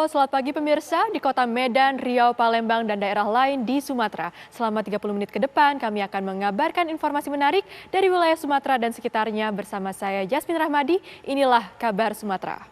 Halo, selamat pagi pemirsa. Di kota Medan, Riau, Palembang, dan daerah lain di Sumatera. Selama 30 menit ke depan, kami akan mengabarkan informasi menarik dari wilayah Sumatera dan sekitarnya bersama saya, Jasmine Rahmadi. Inilah kabar Sumatera.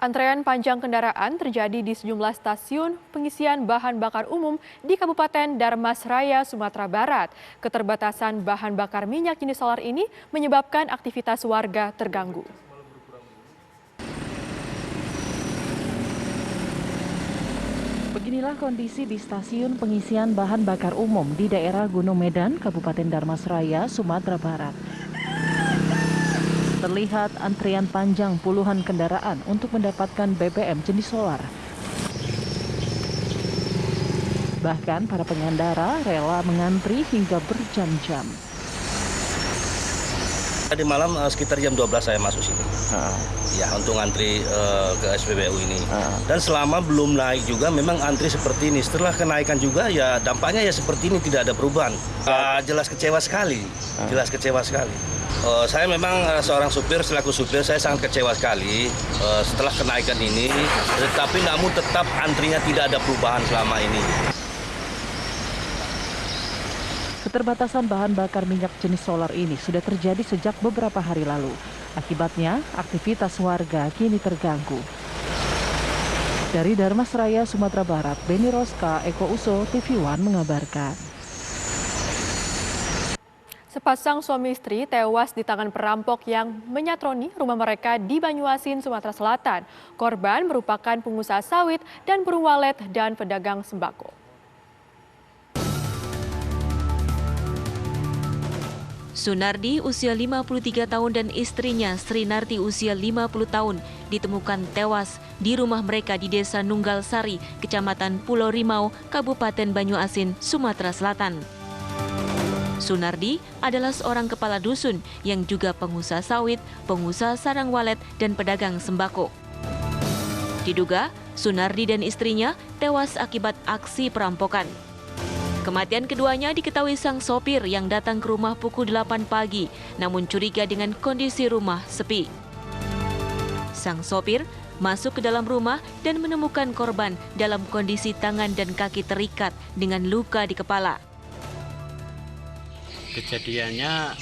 Antrean panjang kendaraan terjadi di sejumlah stasiun pengisian bahan bakar umum di Kabupaten Darmasraya, Sumatera Barat. Keterbatasan bahan bakar minyak jenis solar ini menyebabkan aktivitas warga terganggu. Beginilah kondisi di stasiun pengisian bahan bakar umum di daerah Gunung Medan, Kabupaten Darmasraya, Sumatera Barat. Terlihat antrian panjang puluhan kendaraan untuk mendapatkan BBM jenis solar. Bahkan para pengendara rela mengantri hingga berjam-jam. Tadi malam sekitar jam 12 saya masuk sini. Ya, untuk antri ke SPBU ini. Dan selama belum naik juga memang antri seperti ini. Setelah kenaikan juga ya dampaknya ya seperti ini, tidak ada perubahan. Jelas kecewa sekali. Jelas kecewa sekali. Saya memang seorang supir, selaku supir saya sangat kecewa sekali setelah kenaikan ini. Tetapi namun tetap antrinya tidak ada perubahan selama ini. Keterbatasan bahan bakar minyak jenis solar ini sudah terjadi sejak beberapa hari lalu. Akibatnya, aktivitas warga kini terganggu. Dari Darmasraya, Sumatera Barat, Beni Roska, Eko Uso, TV One mengabarkan. Sepasang suami istri tewas di tangan perampok yang menyatroni rumah mereka di Banyuasin, Sumatera Selatan. Korban merupakan pengusaha sawit dan burung walet dan pedagang sembako. Sunardi usia 53 tahun dan istrinya Srinarti usia 50 tahun ditemukan tewas di rumah mereka di Desa Nunggal Sari, Kecamatan Pulau Rimau, Kabupaten Banyuasin, Sumatera Selatan. Sunardi adalah seorang kepala dusun yang juga pengusaha sawit, pengusaha sarang walet, dan pedagang sembako. Diduga, Sunardi dan istrinya tewas akibat aksi perampokan. Kematian keduanya diketahui sang sopir yang datang ke rumah pukul 8 pagi, namun curiga dengan kondisi rumah sepi. Sang sopir masuk ke dalam rumah dan menemukan korban dalam kondisi tangan dan kaki terikat dengan luka di kepala. Kejadiannya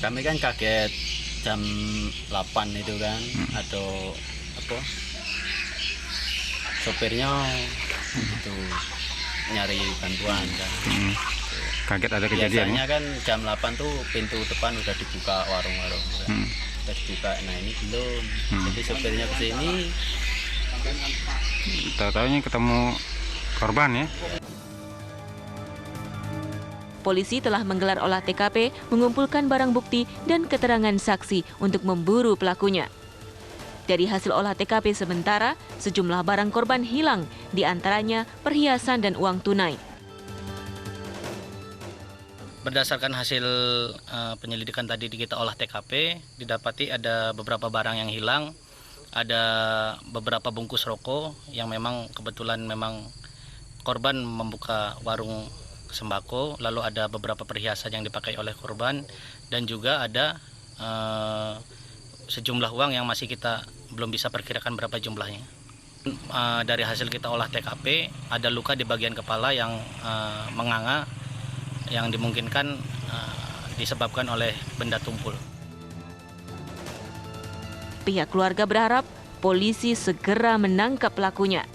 kami kan kaget jam 8 itu kan, atau apa, sopirnya itu nyari bantuan kan. Kaget ada kejadian. Biasanya kan jam 8 tuh pintu depan udah dibuka, warung-warung kan. Udah dibuka, nah ini belum. Jadi sopirnya ke sini, Tahu-tahunya ketemu korban ya. Polisi telah menggelar olah TKP, mengumpulkan barang bukti dan keterangan saksi untuk memburu pelakunya. Dari hasil olah TKP sementara, sejumlah barang korban hilang, di antaranya perhiasan dan uang tunai. Berdasarkan hasil penyelidikan tadi kita olah TKP, didapati ada beberapa barang yang hilang, ada beberapa bungkus rokok yang memang kebetulan memang korban membuka warung sembako, lalu ada beberapa perhiasan yang dipakai oleh korban, dan juga ada sejumlah uang yang masih kita belum bisa perkirakan berapa jumlahnya. Dari hasil kita olah TKP, ada luka di bagian kepala yang menganga, yang dimungkinkan disebabkan oleh benda tumpul. Pihak keluarga berharap polisi segera menangkap pelakunya.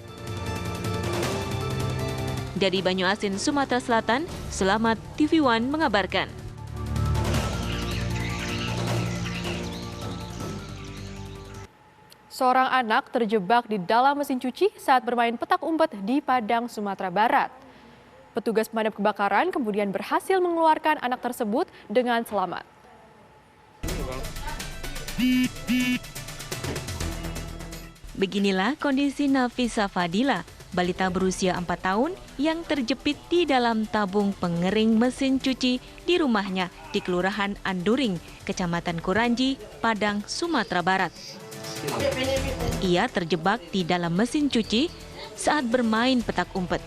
Dari Banyuasin, Sumatera Selatan, Selamat TV One mengabarkan. Seorang anak terjebak di dalam mesin cuci saat bermain petak umpet di Padang, Sumatera Barat. Petugas pemadam kebakaran kemudian berhasil mengeluarkan anak tersebut dengan selamat. Beginilah kondisi Nafisa Fadila, balita berusia 4 tahun yang terjepit di dalam tabung pengering mesin cuci di rumahnya di Kelurahan Anduring, Kecamatan Kuranji, Padang, Sumatera Barat. Ia terjebak di dalam mesin cuci saat bermain petak umpet.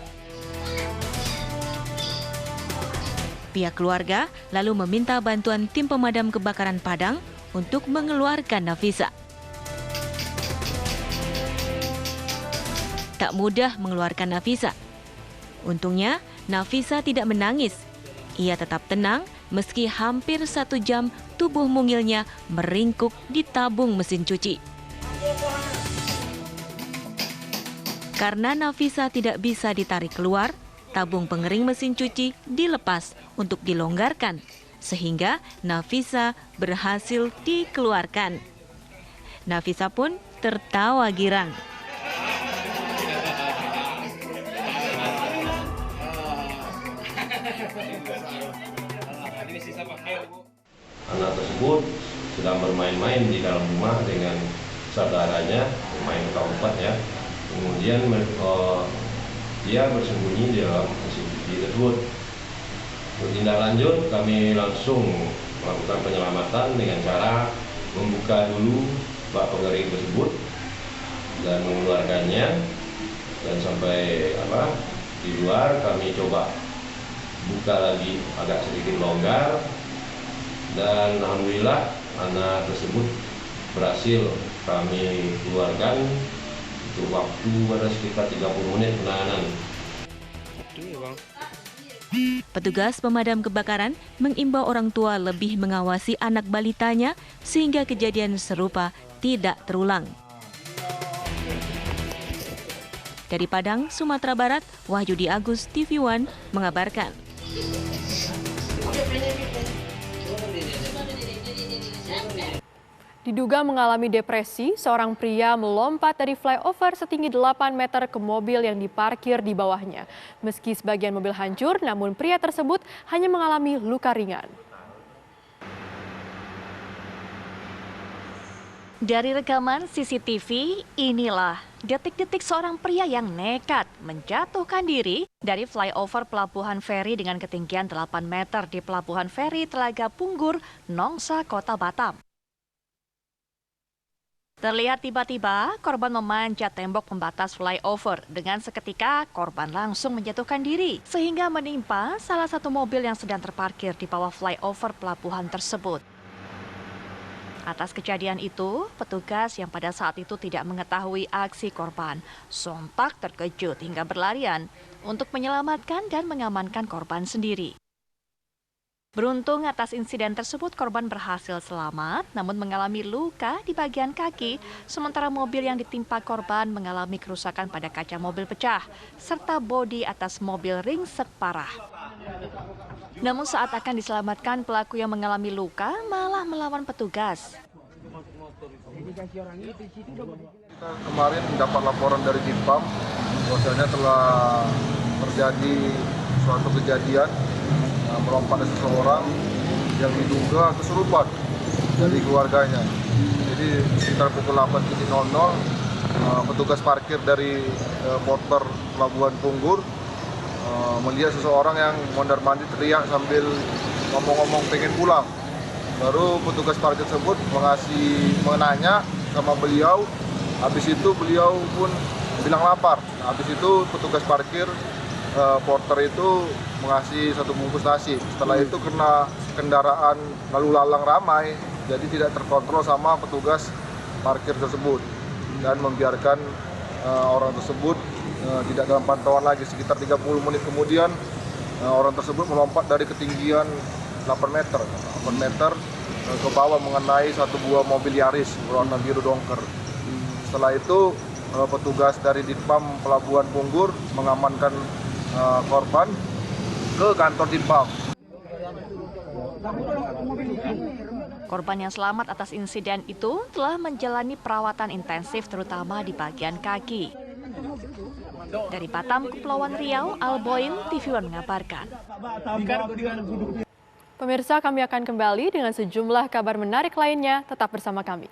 Pihak keluarga lalu meminta bantuan tim pemadam kebakaran Padang untuk mengeluarkan Nafisa. Tak mudah mengeluarkan Nafisa. Untungnya, Nafisa tidak menangis. Ia tetap tenang meski hampir 1 jam tubuh mungilnya meringkuk di tabung mesin cuci. Karena Nafisa tidak bisa ditarik keluar, tabung pengering mesin cuci dilepas untuk dilonggarkan, sehingga Nafisa berhasil dikeluarkan. Nafisa pun tertawa girang. Anak tersebut sedang bermain-main di dalam rumah dengan saudaranya, bermain keempat ya. Kemudian dia bersembunyi di dalam mesin cuci tersebut. Untuk tindak lanjut, kami langsung melakukan penyelamatan dengan cara membuka dulu bak pengering tersebut dan mengeluarkannya. Dan sampai di luar kami coba buka lagi agak sedikit longgar. Dan alhamdulillah anak tersebut berhasil kami keluarkan untuk waktu pada sekitar 30 menit penahanan. Petugas pemadam kebakaran mengimbau orang tua lebih mengawasi anak balitanya sehingga kejadian serupa tidak terulang. Dari Padang, Sumatera Barat, Wahyudi Agus, TV One mengabarkan. Diduga mengalami depresi, seorang pria melompat dari flyover setinggi 8 meter ke mobil yang diparkir di bawahnya. Meski sebagian mobil hancur, namun pria tersebut hanya mengalami luka ringan. Dari rekaman CCTV, inilah detik-detik seorang pria yang nekat menjatuhkan diri dari flyover Pelabuhan Feri dengan ketinggian 8 meter di Pelabuhan Feri Telaga Punggur, Nongsa, Kota Batam. Terlihat tiba-tiba korban memanjat tembok pembatas flyover. Dengan seketika korban langsung menjatuhkan diri sehingga menimpa salah satu mobil yang sedang terparkir di bawah flyover pelabuhan tersebut. Atas kejadian itu, petugas yang pada saat itu tidak mengetahui aksi korban sontak terkejut hingga berlarian untuk menyelamatkan dan mengamankan korban sendiri. Beruntung atas insiden tersebut korban berhasil selamat namun mengalami luka di bagian kaki, sementara mobil yang ditimpa korban mengalami kerusakan pada kaca mobil pecah serta bodi atas mobil ringsek parah. Namun saat akan diselamatkan, pelaku yang mengalami luka malah melawan petugas. Kita kemarin dapat laporan dari Ditpam bahwasanya telah terjadi suatu kejadian melompat seseorang yang diduga kesurupan dari keluarganya. Jadi sekitar pukul 8.00 petugas parkir dari porter Pelabuhan Punggur melihat seseorang yang mondar-mandir teriak sambil ngomong-ngomong pengen pulang. Baru petugas parkir tersebut menanya sama beliau. Habis itu beliau pun bilang lapar. Habis itu petugas parkir porter itu mengasih 1 bungkus nasi. Setelah itu kena kendaraan lalu lalang ramai, jadi tidak terkontrol sama petugas parkir tersebut dan membiarkan orang tersebut tidak dalam pantauan lagi. Sekitar 30 menit kemudian orang tersebut melompat dari ketinggian 8 meter ke bawah mengenai satu buah mobil Yaris berwarna biru dongker. Setelah itu petugas dari Ditpam Pelabuhan Punggur mengamankan korban ke kantor Ditpam. Korban yang selamat atas insiden itu telah menjalani perawatan intensif terutama di bagian kaki. Dari Batam, Kepulauan Riau, Alboin, TV One mengabarkan. Pemirsa, kami akan kembali dengan sejumlah kabar menarik lainnya. Tetap bersama kami.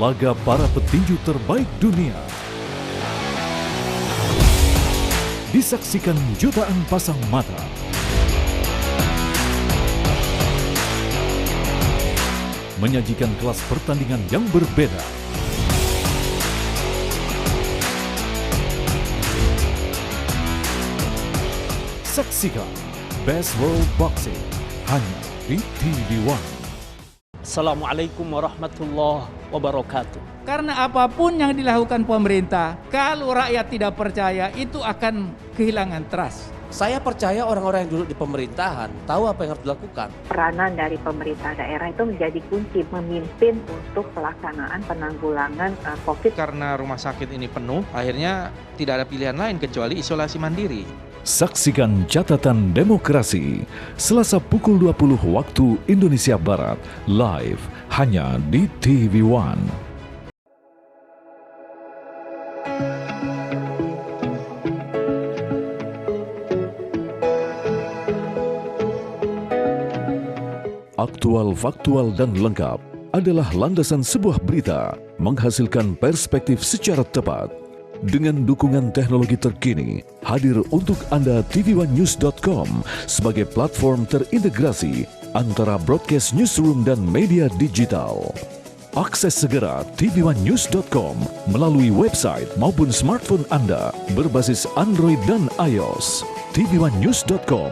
laga para petinju terbaik dunia. Disaksikan jutaan pasang mata. Menyajikan kelas pertandingan yang berbeda. Saksikan Best World Boxing hanya di TV One. Assalamualaikum warahmatullahi wabarakatuh. Karena apapun yang dilakukan pemerintah, kalau rakyat tidak percaya, itu akan kehilangan trust. Saya percaya orang-orang yang duduk di pemerintahan tahu apa yang harus dilakukan. Peranan dari pemerintah daerah itu menjadi kunci memimpin untuk pelaksanaan penanggulangan COVID. Karena rumah sakit ini penuh, akhirnya tidak ada pilihan lain kecuali isolasi mandiri. Saksikan Catatan Demokrasi Selasa pukul 20 waktu Indonesia Barat live hanya di TV One. Aktual, faktual, dan lengkap adalah landasan sebuah berita menghasilkan perspektif secara tepat. Dengan dukungan teknologi terkini, hadir untuk Anda tvOneNews.com sebagai platform terintegrasi antara broadcast newsroom dan media digital. Akses segera tvOneNews.com melalui website maupun smartphone Anda berbasis Android dan iOS. tvOneNews.com.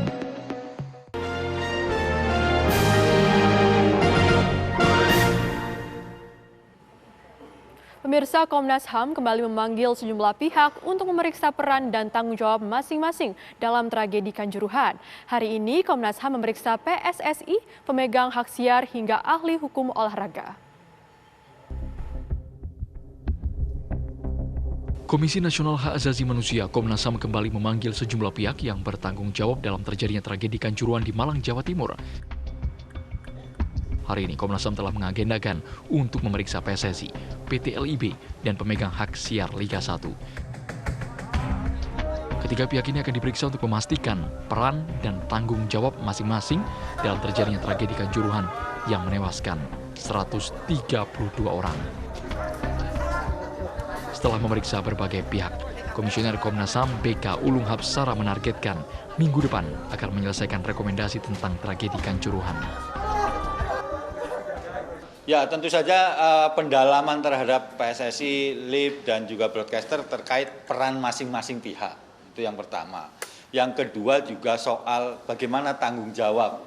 Pemirsa, Komnas HAM kembali memanggil sejumlah pihak untuk memeriksa peran dan tanggung jawab masing-masing dalam tragedi Kanjuruhan. Hari ini Komnas HAM memeriksa PSSI, pemegang hak siar hingga ahli hukum olahraga. Komisi Nasional Hak Asasi Manusia Komnas HAM kembali memanggil sejumlah pihak yang bertanggung jawab dalam terjadinya tragedi Kanjuruhan di Malang, Jawa Timur. Hari ini Komnas HAM telah mengagendakan untuk memeriksa PSSI, PT LIB, dan pemegang hak siar Liga 1. Ketiga pihak ini akan diperiksa untuk memastikan peran dan tanggung jawab masing-masing dalam terjadinya tragedi Kanjuruhan yang menewaskan 132 orang. Setelah memeriksa berbagai pihak, Komisioner Komnas HAM BK Ulung Hapsara menargetkan minggu depan akan menyelesaikan rekomendasi tentang tragedi Kanjuruhan. Ya, tentu saja pendalaman terhadap PSSI, LIB, dan juga broadcaster terkait peran masing-masing pihak. Itu yang pertama. Yang kedua juga soal bagaimana tanggung jawab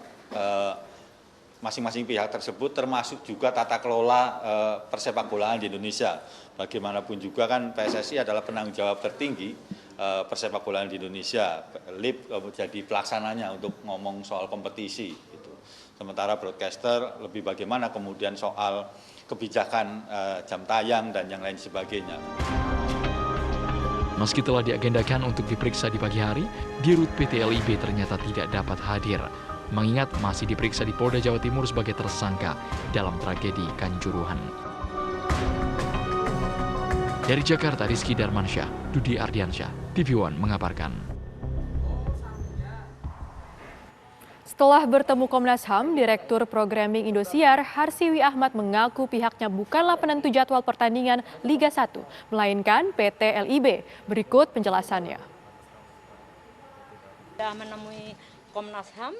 masing-masing pihak tersebut, termasuk juga tata kelola persepakbolaan di Indonesia. Bagaimanapun juga kan PSSI adalah penanggung jawab tertinggi persepakbolaan di Indonesia. LIB jadi pelaksananya untuk ngomong soal kompetisi. Sementara broadcaster lebih bagaimana kemudian soal kebijakan jam tayang dan yang lain sebagainya. Meski telah diagendakan untuk diperiksa di pagi hari, Dirut PT LIB ternyata tidak dapat hadir, mengingat masih diperiksa di Polda Jawa Timur sebagai tersangka dalam tragedi Kanjuruhan. Dari Jakarta, Rizky Darmansyah, Dudi Ardiansyah, TV One mengabarkan. Setelah bertemu Komnas HAM, Direktur Programming Indosiar, Harsiwi Ahmad mengaku pihaknya bukanlah penentu jadwal pertandingan Liga 1, melainkan PT LIB. Berikut penjelasannya. Sudah menemui Komnas HAM,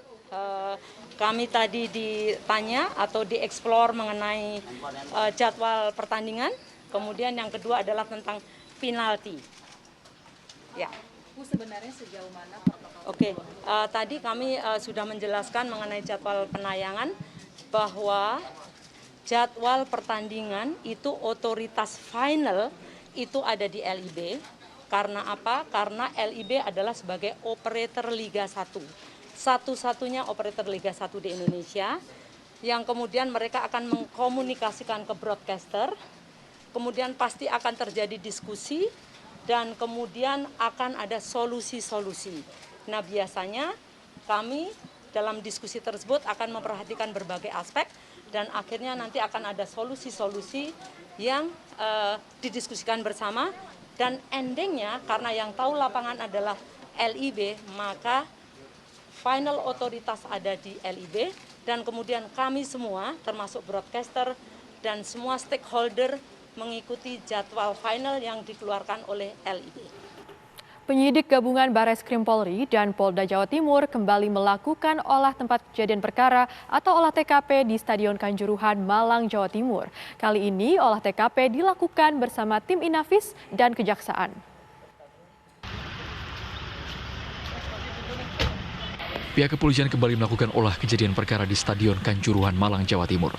kami tadi ditanya atau dieksplor mengenai jadwal pertandingan, kemudian yang kedua adalah tentang penalti. Ya. Bu, sebenarnya sejauh mana? Oke, tadi kami sudah menjelaskan mengenai jadwal penayangan bahwa jadwal pertandingan itu otoritas final itu ada di LIB. Karena apa? Karena LIB adalah sebagai operator Liga 1. Satu-satunya operator Liga 1 di Indonesia yang kemudian mereka akan mengkomunikasikan ke broadcaster, kemudian pasti akan terjadi diskusi dan kemudian akan ada solusi-solusi. Nah, biasanya kami dalam diskusi tersebut akan memperhatikan berbagai aspek dan akhirnya nanti akan ada solusi-solusi yang didiskusikan bersama dan endingnya karena yang tahu lapangan adalah LIB, maka final otoritas ada di LIB dan kemudian kami semua termasuk broadcaster dan semua stakeholder mengikuti jadwal final yang dikeluarkan oleh LIB. Penyidik gabungan Bareskrim Polri dan Polda Jawa Timur kembali melakukan olah tempat kejadian perkara atau olah TKP di Stadion Kanjuruhan, Malang, Jawa Timur. Kali ini olah TKP dilakukan bersama tim Inafis dan Kejaksaan. Pihak kepolisian kembali melakukan olah kejadian perkara di Stadion Kanjuruhan, Malang, Jawa Timur.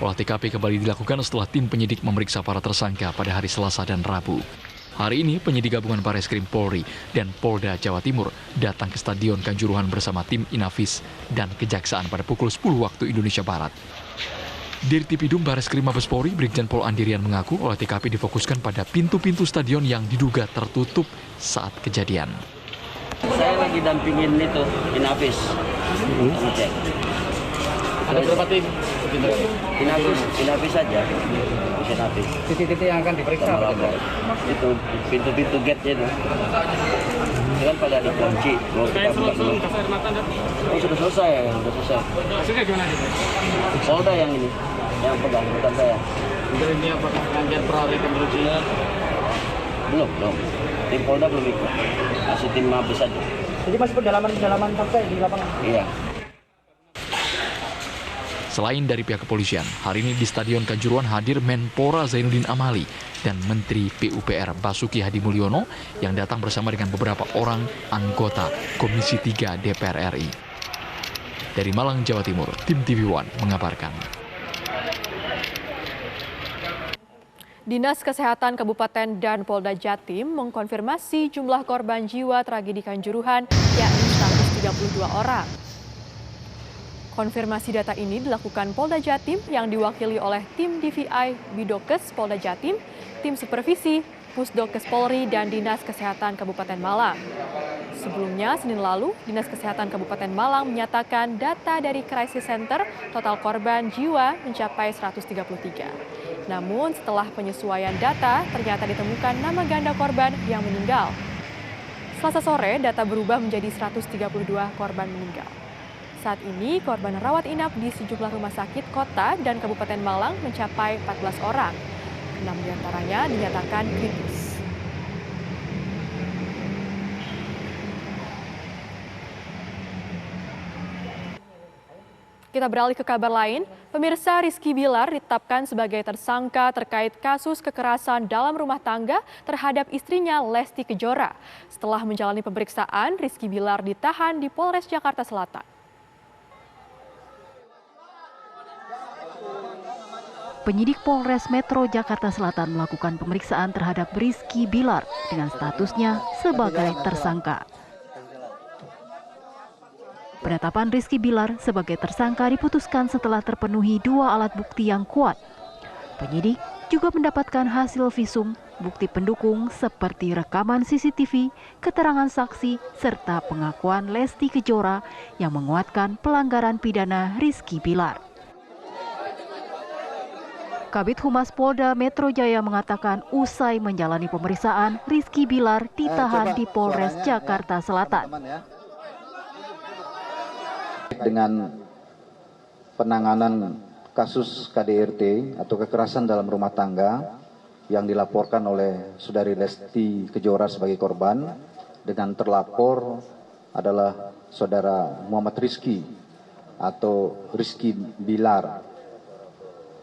Olah TKP kembali dilakukan setelah tim penyidik memeriksa para tersangka pada hari Selasa dan Rabu. Hari ini, penyidik gabungan Bareskrim Polri dan Polda Jawa Timur datang ke Stadion Kanjuruhan bersama tim Inafis dan Kejaksaan pada pukul 10 waktu Indonesia Barat. Dirtipidum Bareskrim Mabes Polri, Brigjen Pol Andirian mengaku olah TKP difokuskan pada pintu-pintu stadion yang diduga tertutup saat kejadian. Saya lagi dampingin itu, Inafis. Ngecek. Ada berapa tim? Inafis saja. Inafis. Titik-titik yang akan diperiksa apa? Itu pintu-pintu gate-nya itu. Itu kan pada dikunci. Oh, sudah selesai. Hasilnya gimana? Polda yang ini, yang pegang, bukan saya. Jadi ini apakah rangkaian prarekonstruksinya? Belum. Tim Polda belum ikut. Masih tim Mabes saja. Jadi masih pendalaman sampai di lapangan? Iya. Selain dari pihak kepolisian, hari ini di Stadion Kanjuruhan hadir Menpora Zainuddin Amali dan Menteri PUPR Basuki Hadi Mulyono yang datang bersama dengan beberapa orang anggota Komisi 3 DPR RI. Dari Malang, Jawa Timur, tim TV One mengabarkan. Dinas Kesehatan Kabupaten dan Polda Jatim mengkonfirmasi jumlah korban jiwa tragedi Kanjuruhan yakni 132 orang. Konfirmasi data ini dilakukan Polda Jatim yang diwakili oleh tim DVI Bidokes Polda Jatim, tim supervisi Pusdokes Polri dan Dinas Kesehatan Kabupaten Malang. Sebelumnya, Senin lalu, Dinas Kesehatan Kabupaten Malang menyatakan data dari Crisis Center total korban jiwa mencapai 133. Namun setelah penyesuaian data, ternyata ditemukan nama ganda korban yang meninggal. Selasa sore, data berubah menjadi 132 korban meninggal. Saat ini, korban rawat inap di sejumlah rumah sakit kota dan Kabupaten Malang mencapai 14 orang. 6 diantaranya dinyatakan kritis. Kita beralih ke kabar lain. Pemirsa, Rizky Bilar ditetapkan sebagai tersangka terkait kasus kekerasan dalam rumah tangga terhadap istrinya Lesti Kejora. Setelah menjalani pemeriksaan, Rizky Bilar ditahan di Polres Jakarta Selatan. Penyidik Polres Metro Jakarta Selatan melakukan pemeriksaan terhadap Rizky Bilar dengan statusnya sebagai tersangka. Penetapan Rizky Bilar sebagai tersangka diputuskan setelah terpenuhi 2 alat bukti yang kuat. Penyidik juga mendapatkan hasil visum, bukti pendukung seperti rekaman CCTV, keterangan saksi, serta pengakuan Lesti Kejora yang menguatkan pelanggaran pidana Rizky Bilar. Kabid Humas Polda Metro Jaya mengatakan usai menjalani pemeriksaan, Rizky Bilar ditahan di Polres Jakarta Selatan. Dengan penanganan kasus KDRT atau kekerasan dalam rumah tangga yang dilaporkan oleh Saudari Lesti Kejora sebagai korban, dengan terlapor adalah Saudara Muhammad Rizky atau Rizky Bilar,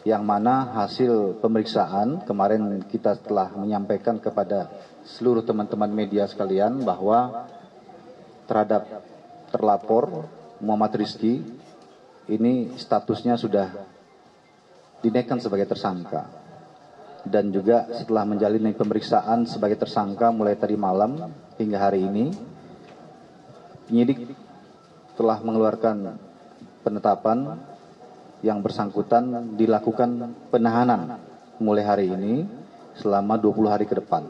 yang mana hasil pemeriksaan kemarin kita telah menyampaikan kepada seluruh teman-teman media sekalian bahwa terhadap terlapor Muhammad Rizky ini statusnya sudah dinaikkan sebagai tersangka, dan juga setelah menjalani pemeriksaan sebagai tersangka mulai tadi malam hingga hari ini, penyidik telah mengeluarkan penetapan yang bersangkutan dilakukan penahanan mulai hari ini selama 20 hari ke depan.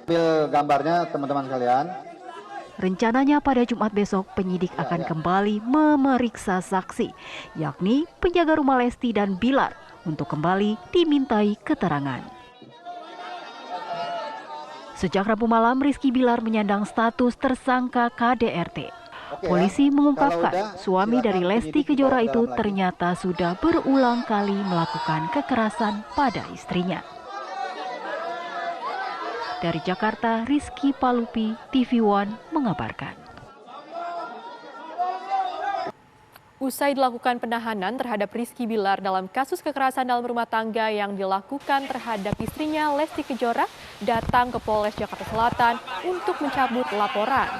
Ambil gambarnya teman-teman sekalian. Rencananya pada Jumat besok penyidik akan kembali memeriksa saksi, yakni penjaga rumah Lesti dan Bilar, untuk kembali dimintai keterangan. Sejak Rabu malam, Rizky Bilar menyandang status tersangka KDRT. Polisi mengungkapkan suami dari Lesti Kejora itu ternyata sudah berulang kali melakukan kekerasan pada istrinya. Dari Jakarta, Rizky Palupi, TV One mengabarkan. Usai dilakukan penahanan terhadap Rizky Bilar dalam kasus kekerasan dalam rumah tangga yang dilakukan terhadap istrinya Lesti Kejora, datang ke Polres Jakarta Selatan untuk mencabut laporan.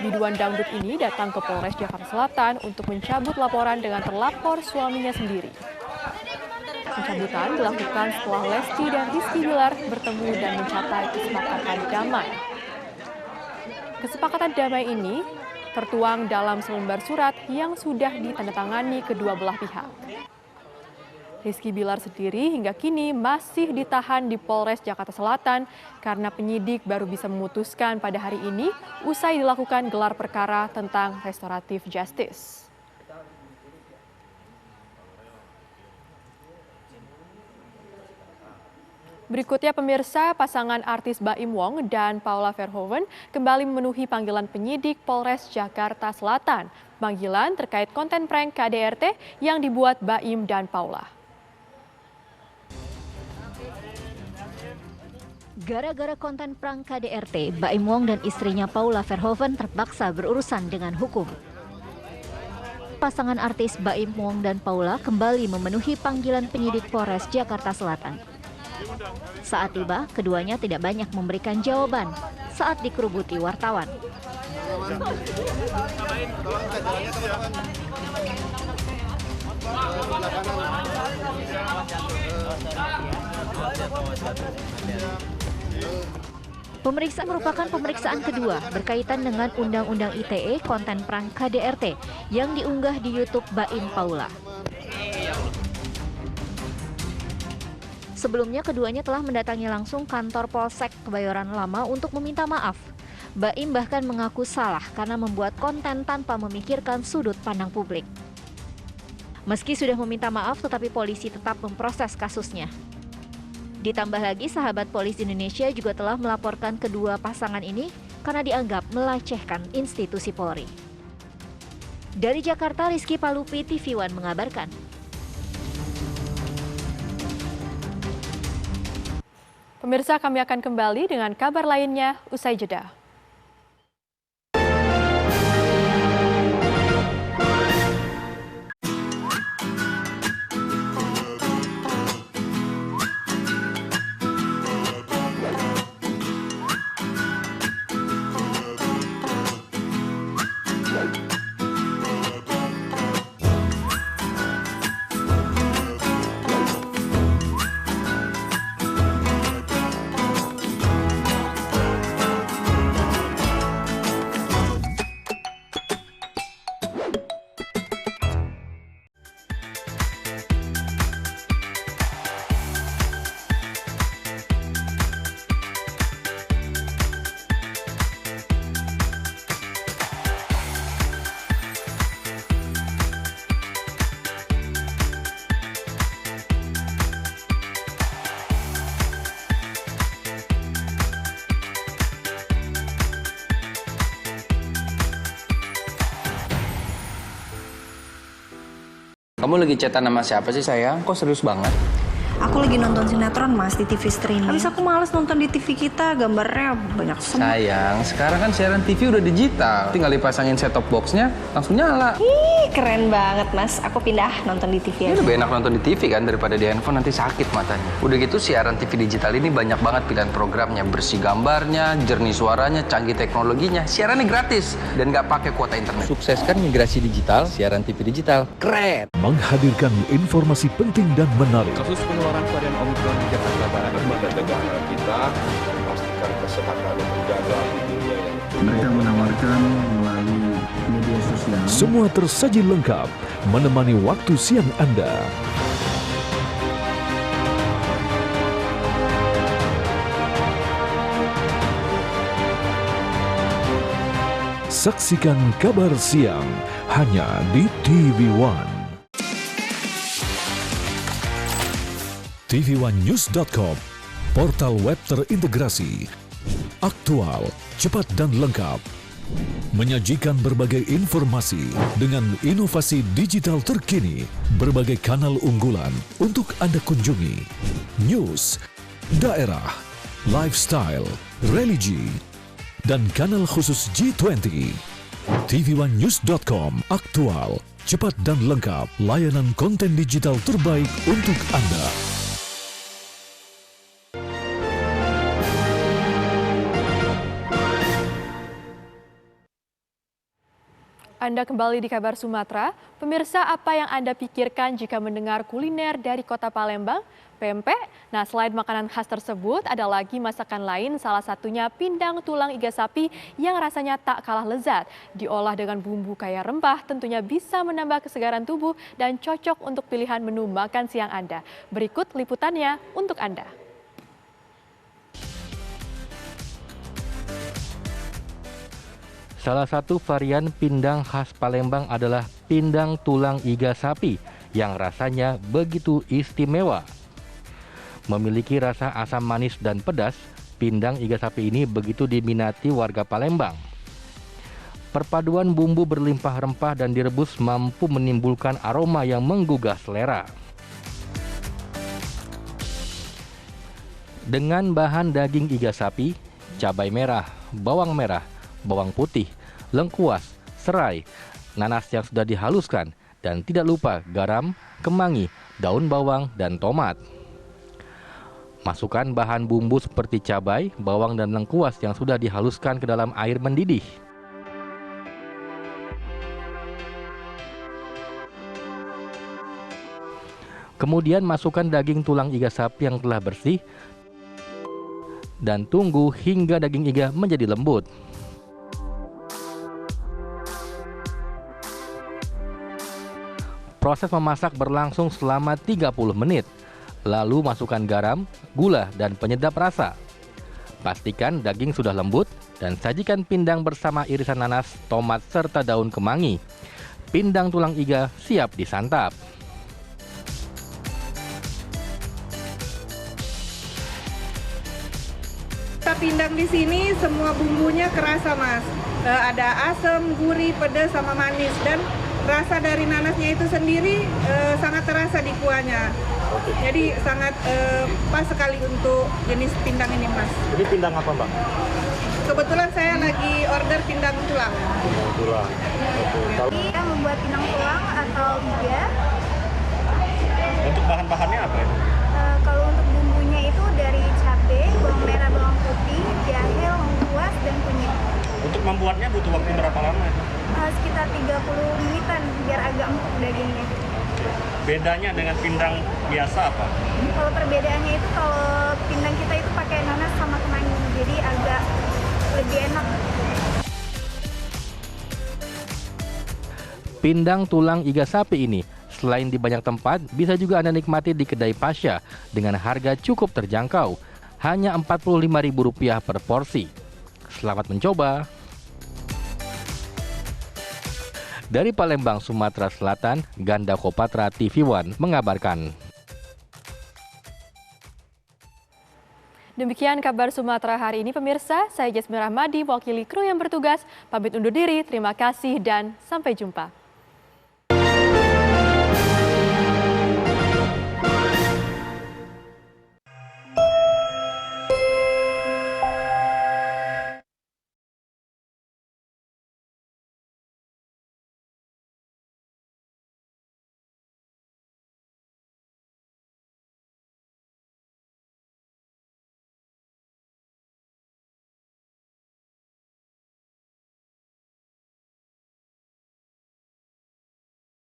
Biduan dangdut ini datang ke Polres Jakarta Selatan untuk mencabut laporan dengan terlapor suaminya sendiri. Pencabutan dilakukan setelah Lesti dan Rizky Bilar bertemu dan mencapai kesepakatan damai. Kesepakatan damai ini tertuang dalam selembar surat yang sudah ditandatangani kedua belah pihak. Rizky Bilar sendiri hingga kini masih ditahan di Polres Jakarta Selatan karena penyidik baru bisa memutuskan pada hari ini usai dilakukan gelar perkara tentang restoratif justice. Berikutnya pemirsa, pasangan artis Baim Wong dan Paula Verhoeven kembali memenuhi panggilan penyidik Polres Jakarta Selatan. Panggilan terkait konten prank KDRT yang dibuat Baim dan Paula. Gara-gara konten prank KDRT, Baim Wong dan istrinya Paula Verhoeven terpaksa berurusan dengan hukum. Pasangan artis Baim Wong dan Paula kembali memenuhi panggilan penyidik Polres Jakarta Selatan. Saat tiba, keduanya tidak banyak memberikan jawaban saat dikerubuti wartawan. Pemeriksaan merupakan pemeriksaan kedua berkaitan dengan Undang-Undang ITE konten prank KDRT yang diunggah di YouTube Baim Paula. Sebelumnya keduanya telah mendatangi langsung kantor Polsek Kebayoran Lama untuk meminta maaf. Baim bahkan mengaku salah karena membuat konten tanpa memikirkan sudut pandang publik. Meski sudah meminta maaf, tetapi polisi tetap memproses kasusnya. Ditambah lagi, sahabat polisi Indonesia juga telah melaporkan kedua pasangan ini karena dianggap melecehkan institusi Polri. Dari Jakarta, Rizky Palupi, TV One mengabarkan. Pemirsa, kami akan kembali dengan kabar lainnya usai jeda. Kamu lagi chatan sama siapa sih sayang? Kok serius banget? Aku lagi nonton sinetron mas di TV streaming. Habis aku males nonton di TV kita, gambarnya banyak semut. Sayang, sekarang kan siaran TV udah digital. Tinggal dipasangin set-top box-nya, langsung nyala. Ih, keren banget mas. Aku pindah nonton di TV aja. Lebih enak nonton di TV kan daripada di handphone, nanti sakit matanya. Udah gitu siaran TV digital ini banyak banget pilihan programnya. Bersih gambarnya, jernih suaranya, canggih teknologinya. Siarannya gratis dan nggak pakai kuota internet. Sukseskan migrasi digital, siaran TV digital. Keren! Menghadirkan informasi penting dan menarik. Kasus penularan varian Omicron di Jakarta Barat. Lembaga negara kita memastikan kesehatan dan menjaga dunia yang mereka menawarkan melalui media sosial. Semua tersaji lengkap menemani waktu siang Anda. Saksikan Kabar Siang hanya di TV One. TV1news.com, portal web terintegrasi, aktual, cepat dan lengkap. Menyajikan berbagai informasi dengan inovasi digital terkini, berbagai kanal unggulan untuk Anda kunjungi. News, daerah, lifestyle, religi, dan kanal khusus G20. TV1news.com aktual, cepat dan lengkap, layanan konten digital terbaik untuk Anda. Anda kembali di Kabar Sumatera. Pemirsa, apa yang Anda pikirkan jika mendengar kuliner dari kota Palembang? Pempek? Nah, selain makanan khas tersebut, ada lagi masakan lain, salah satunya pindang tulang iga sapi yang rasanya tak kalah lezat. Diolah dengan bumbu kaya rempah, tentunya bisa menambah kesegaran tubuh dan cocok untuk pilihan menu makan siang Anda. Berikut liputannya untuk Anda. Salah satu varian pindang khas Palembang adalah pindang tulang iga sapi yang rasanya begitu istimewa. Memiliki rasa asam manis dan pedas, pindang iga sapi ini begitu diminati warga Palembang. Perpaduan bumbu berlimpah rempah dan direbus mampu menimbulkan aroma yang menggugah selera. Dengan bahan daging iga sapi, cabai merah, bawang putih, lengkuas, serai, nanas yang sudah dihaluskan, dan tidak lupa garam, kemangi, daun bawang, dan tomat. Masukkan bahan bumbu seperti cabai, bawang, dan lengkuas yang sudah dihaluskan ke dalam air mendidih. Kemudian masukkan daging tulang iga sapi yang telah bersih dan tunggu hingga daging iga menjadi lembut. Proses memasak berlangsung selama 30 menit. Lalu masukkan garam, gula, dan penyedap rasa. Pastikan daging sudah lembut dan sajikan pindang bersama irisan nanas, tomat, serta daun kemangi. Pindang tulang iga siap disantap. Pindang di sini semua bumbunya kerasa, Mas. Ada asam, gurih, pedas, sama manis, dan rasa dari nanasnya itu sendiri sangat terasa di kuahnya. Jadi sangat pas sekali untuk jenis pindang ini, Mas. Ini pindang apa, Mbak? Kebetulan saya lagi order pindang tulang. Pindang tulang. Kita membuat pindang tulang atau iga. Untuk bahan-bahannya apa ya? Kalau untuk bumbunya itu dari cabai, bawang merah, bawang putih, jahe, lengkuas, dan kunyit. Untuk membuatnya butuh waktu berapa lama? Sekitar 30 menitan biar agak empuk dagingnya. Bedanya dengan pindang biasa apa? Kalau perbedaannya itu kalau pindang kita itu pakai nanas sama kemangi, jadi agak lebih enak. Pindang tulang iga sapi ini selain di banyak tempat, bisa juga Anda nikmati di kedai Pasha dengan harga cukup terjangkau, hanya Rp45.000 per porsi. Selamat mencoba! Dari Palembang, Sumatera Selatan, Ganda Kopatra TV1 mengabarkan. Demikian kabar Sumatera hari ini, pemirsa. Saya Jasmine Rahmadi, wakili kru yang bertugas. Pamit undur diri, terima kasih dan sampai jumpa.